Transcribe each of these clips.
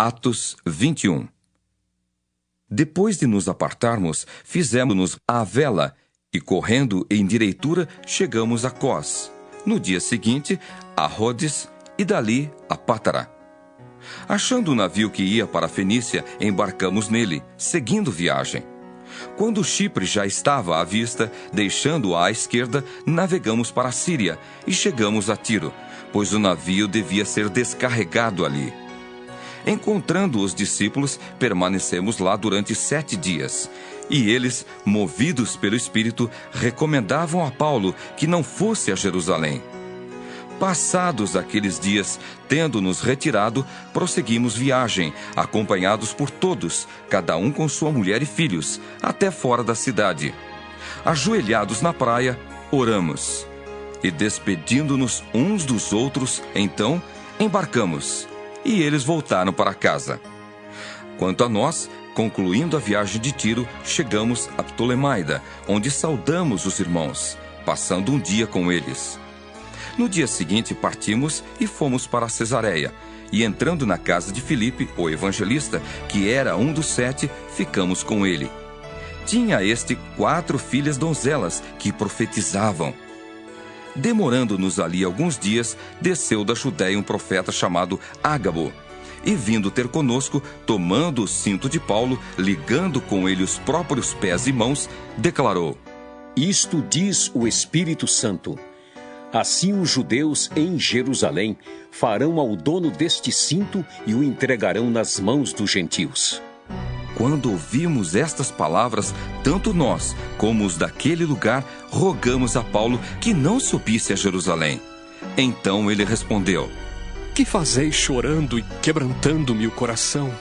Atos 21. Depois de nos apartarmos, fizemos-nos à vela e, correndo em direitura, chegamos a Cós. No dia seguinte, a Rhodes e dali a Pátara. Achando o navio que ia para a Fenícia, embarcamos nele, seguindo viagem. Quando Chipre já estava à vista, deixando-o à esquerda, navegamos para a Síria e chegamos a Tiro, pois o navio devia ser descarregado ali. Encontrando os discípulos, permanecemos lá durante 7 dias. E eles, movidos pelo Espírito, recomendavam a Paulo que não fosse a Jerusalém. Passados aqueles dias, tendo-nos retirado, prosseguimos viagem, acompanhados por todos, cada um com sua mulher e filhos, até fora da cidade. Ajoelhados na praia, oramos. E despedindo-nos uns dos outros, então, embarcamos. E eles voltaram para casa. Quanto a nós, concluindo a viagem de Tiro, chegamos a Ptolemaida, onde saudamos os irmãos, passando um dia com eles. No dia seguinte partimos e fomos para Cesareia, e entrando na casa de Filipe, o evangelista, que era um dos 7, ficamos com ele. Tinha este 4 filhas donzelas que profetizavam. Demorando-nos ali alguns dias, desceu da Judéia um profeta chamado Ágabo, e vindo ter conosco, tomando o cinto de Paulo, ligando com ele os próprios pés e mãos, declarou: Isto diz o Espírito Santo. Assim os judeus em Jerusalém farão ao dono deste cinto e o entregarão nas mãos dos gentios. Quando ouvimos estas palavras, tanto nós como os daquele lugar rogamos a Paulo que não subisse a Jerusalém. Então ele respondeu: Que fazeis chorando e quebrantando-me o coração?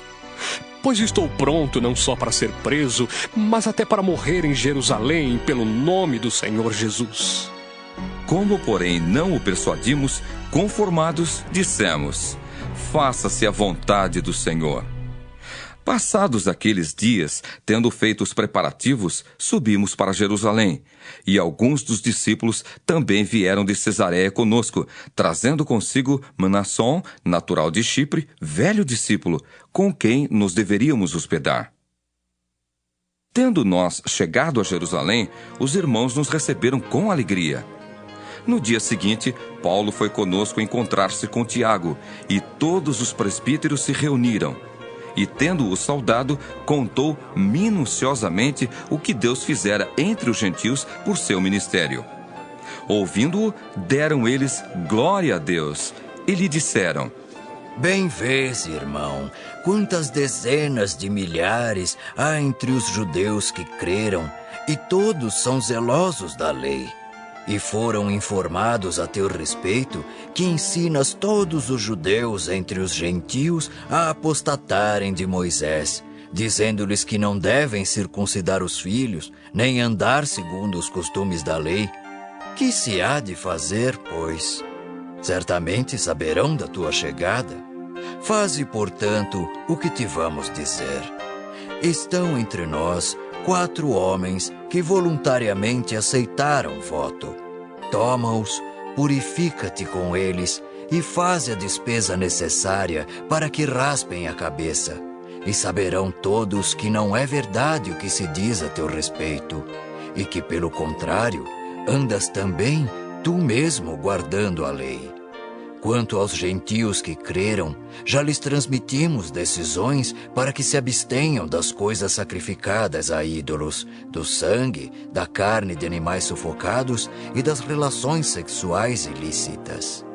Pois estou pronto não só para ser preso, mas até para morrer em Jerusalém pelo nome do Senhor Jesus. Como, porém, não o persuadimos, conformados, dissemos: Faça-se a vontade do Senhor. Passados aqueles dias, tendo feito os preparativos, subimos para Jerusalém. E alguns dos discípulos também vieram de Cesareia conosco, trazendo consigo Mnasson, natural de Chipre, velho discípulo, com quem nos deveríamos hospedar. Tendo nós chegado a Jerusalém, os irmãos nos receberam com alegria. No dia seguinte, Paulo foi conosco encontrar-se com Tiago, e todos os presbíteros se reuniram. E, tendo-o saudado, contou minuciosamente o que Deus fizera entre os gentios por seu ministério. Ouvindo-o, deram eles glória a Deus, e lhe disseram: Bem vês, irmão, quantas dezenas de milhares há entre os judeus que creram, e todos são zelosos da lei. E foram informados a teu respeito que ensinas todos os judeus entre os gentios a apostatarem de Moisés, dizendo-lhes que não devem circuncidar os filhos, nem andar segundo os costumes da lei. Que se há de fazer, pois? Certamente saberão da tua chegada. Faze, portanto, o que te vamos dizer. Estão entre nós 4 homens que voluntariamente aceitaram o voto. Toma-os, purifica-te com eles e faze a despesa necessária para que raspem a cabeça. E saberão todos que não é verdade o que se diz a teu respeito, e que, pelo contrário, andas também tu mesmo guardando a lei. Quanto aos gentios que creram, já lhes transmitimos decisões para que se abstenham das coisas sacrificadas a ídolos, do sangue, da carne de animais sufocados e das relações sexuais ilícitas.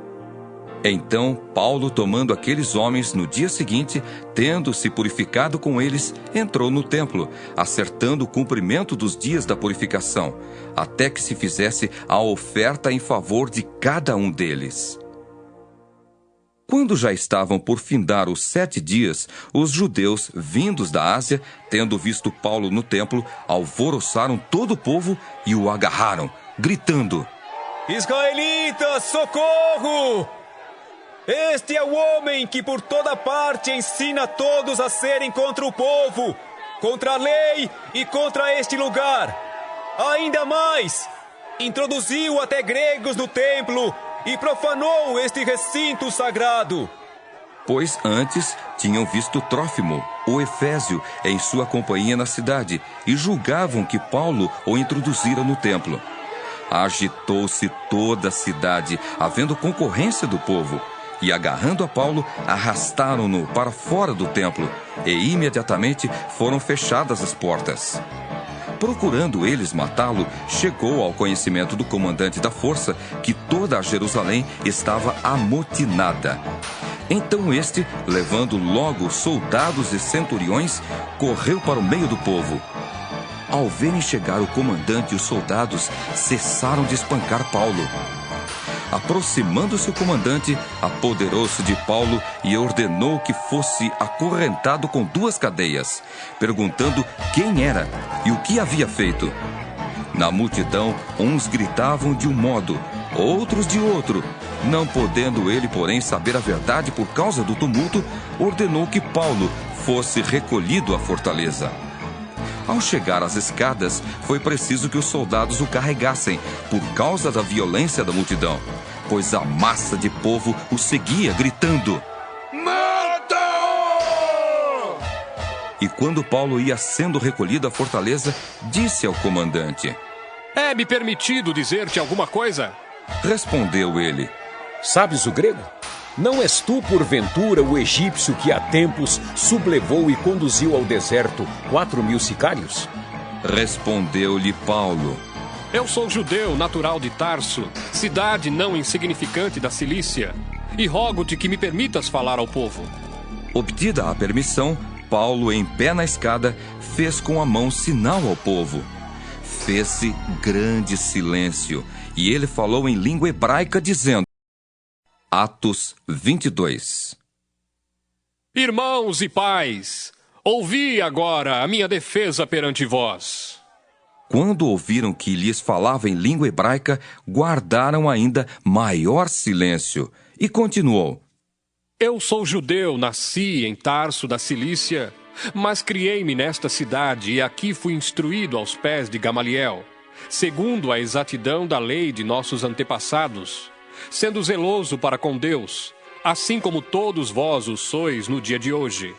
Então Paulo, tomando aqueles homens no dia seguinte, tendo-se purificado com eles, entrou no templo, acertando o cumprimento dos dias da purificação, até que se fizesse a oferta em favor de cada um deles. Quando já estavam por findar os 7 dias, os judeus, vindos da Ásia, tendo visto Paulo no templo, alvoroçaram todo o povo e o agarraram, gritando: Israelitas, socorro! Este é o homem que por toda parte ensina todos a serem contra o povo, contra a lei e contra este lugar. Ainda mais, introduziu até gregos no templo e profanou este recinto sagrado. Pois antes, Tinham visto Trófimo, o Efésio, em sua companhia na cidade e julgavam que Paulo o introduzira no templo. Agitou-se toda a cidade, havendo concorrência do povo, e agarrando a Paulo, arrastaram-no para fora do templo, e imediatamente foram fechadas as portas. Procurando eles matá-lo, chegou ao conhecimento do comandante da força que toda a Jerusalém estava amotinada. Então este, levando logo soldados e centuriões, correu para o meio do povo. Ao verem chegar o comandante e os soldados, cessaram de espancar Paulo. Aproximando-se o comandante, apoderou-se de Paulo e ordenou que fosse acorrentado com 2 cadeias, perguntando quem era e o que havia feito. Na multidão, uns gritavam de um modo, outros de outro. Não podendo ele, porém, saber a verdade por causa do tumulto, ordenou que Paulo fosse recolhido à fortaleza. Ao chegar às escadas, foi preciso que os soldados o carregassem, por causa da violência da multidão, pois a massa de povo o seguia, gritando: "Mata-o!" E quando Paulo ia sendo recolhido à fortaleza, disse ao comandante: "É-me permitido dizer-te alguma coisa?" Respondeu ele: Sabes o grego? Não és tu, porventura, o egípcio que há tempos sublevou e conduziu ao deserto 4.000 sicários? Respondeu-lhe Paulo: Eu sou judeu, natural de Tarso, cidade não insignificante da Cilícia, e rogo-te que me permitas falar ao povo. Obtida a permissão, Paulo, em pé na escada, fez com a mão sinal ao povo. Fez-se grande silêncio, e ele falou em língua hebraica, dizendo: Atos 22. Irmãos e pais, ouvi agora a minha defesa perante vós. Quando ouviram que lhes falava em língua hebraica, guardaram ainda maior silêncio. E continuou: Eu sou judeu, nasci em Tarso da Cilícia, mas criei-me nesta cidade e aqui fui instruído aos pés de Gamaliel, segundo a exatidão da lei de nossos antepassados, sendo zeloso para com Deus, assim como todos vós o sois no dia de hoje.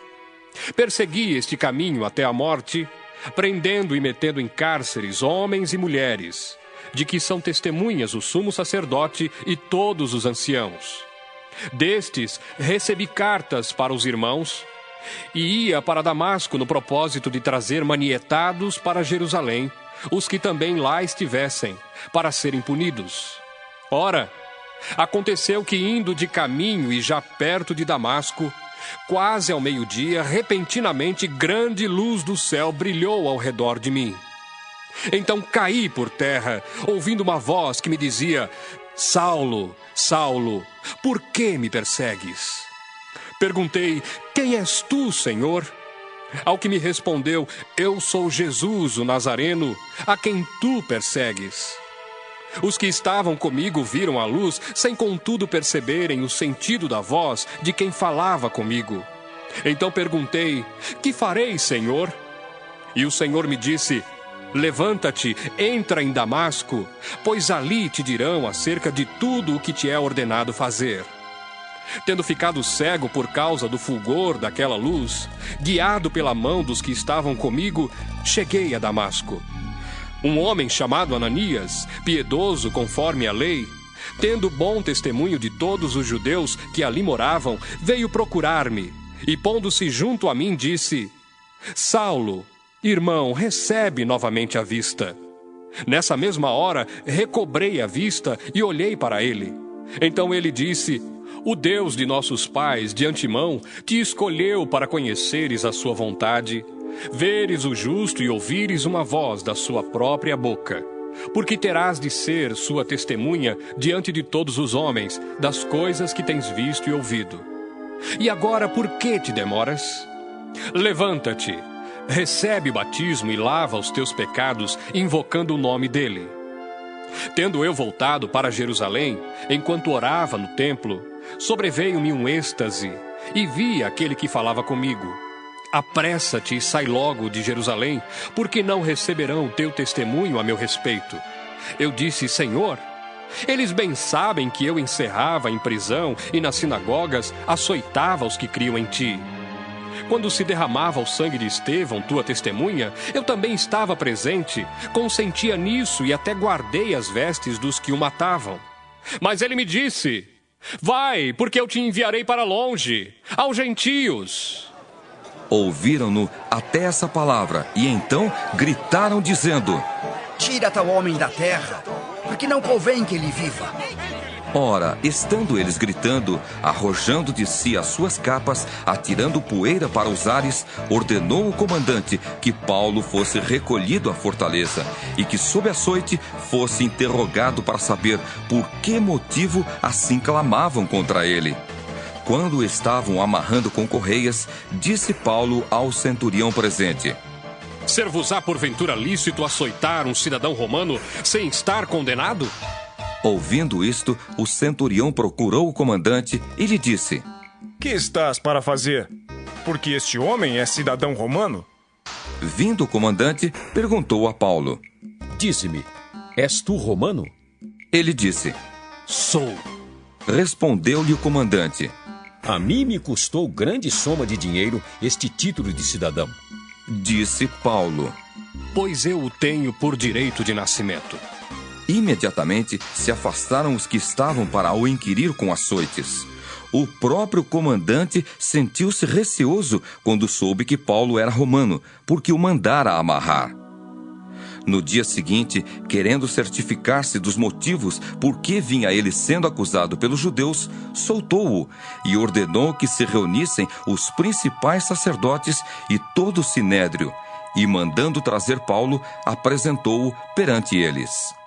Persegui este caminho até a morte, prendendo e metendo em cárceres homens e mulheres, de que são testemunhas o sumo sacerdote e todos os anciãos. Destes recebi cartas para os irmãos, e ia para Damasco no propósito de trazer manietados para Jerusalém os que também lá estivessem, para serem punidos. Ora, aconteceu que, indo de caminho e já perto de Damasco, quase ao meio-dia, repentinamente grande luz do céu brilhou ao redor de mim. Então caí por terra, ouvindo uma voz que me dizia: Saulo, Saulo, por que me persegues? Perguntei: Quem és tu, Senhor? Ao que me respondeu: Eu sou Jesus, o Nazareno, a quem tu persegues. Os que estavam comigo viram a luz, sem contudo perceberem o sentido da voz de quem falava comigo. Então perguntei: Que farei, Senhor? E o Senhor me disse: Levanta-te, entra em Damasco, pois ali te dirão acerca de tudo o que te é ordenado fazer. Tendo ficado cego por causa do fulgor daquela luz, guiado pela mão dos que estavam comigo, cheguei a Damasco. Um homem chamado Ananias, piedoso conforme a lei, tendo bom testemunho de todos os judeus que ali moravam, veio procurar-me e, pondo-se junto a mim, disse: Saulo, irmão, recebe novamente a vista. Nessa mesma hora, recobrei a vista e olhei para ele. Então ele disse: O Deus de nossos pais, de antemão, te escolheu para conheceres a sua vontade, veres o justo e ouvires uma voz da sua própria boca, porque terás de ser sua testemunha diante de todos os homens das coisas que tens visto e ouvido. E agora por que te demoras? Levanta-te, recebe o batismo e lava os teus pecados, invocando o nome dele. Tendo eu voltado para Jerusalém, enquanto orava no templo, sobreveio-me um êxtase, e vi aquele que falava comigo: Apressa-te e sai logo de Jerusalém, porque não receberão o teu testemunho a meu respeito. Eu disse: Senhor, eles bem sabem que eu encerrava em prisão e nas sinagogas açoitava os que criam em ti. Quando se derramava o sangue de Estevão, tua testemunha, eu também estava presente, consentia nisso e até guardei as vestes dos que o matavam. Mas ele me disse: vai, porque eu te enviarei para longe, aos gentios. Ouviram-no até essa palavra e então gritaram dizendo: tira tal homem da terra, porque não convém que ele viva. Ora, estando eles gritando, arrojando de si as suas capas, atirando poeira para os ares, ordenou o comandante que Paulo fosse recolhido à fortaleza e que, sob açoite, fosse interrogado para saber por que motivo assim clamavam contra ele. Quando estavam amarrando com correias, disse Paulo ao centurião presente: ser-vos-á porventura lícito açoitar um cidadão romano sem estar condenado? Ouvindo isto, o centurião procurou o comandante e lhe disse: que estás para fazer? Porque este homem é cidadão romano? Vindo o comandante, perguntou a Paulo: dize-me, és tu romano? Ele disse: sou. Respondeu-lhe o comandante: a mim me custou grande soma de dinheiro este título de cidadão. Disse Paulo: pois eu o tenho por direito de nascimento. Imediatamente se afastaram os que estavam para o inquirir com açoites. O próprio comandante sentiu-se receoso quando soube que Paulo era romano, porque o mandara amarrar. No dia seguinte, querendo certificar-se dos motivos por que vinha ele sendo acusado pelos judeus, soltou-o e ordenou que se reunissem os principais sacerdotes e todo o sinédrio, e mandando trazer Paulo, apresentou-o perante eles.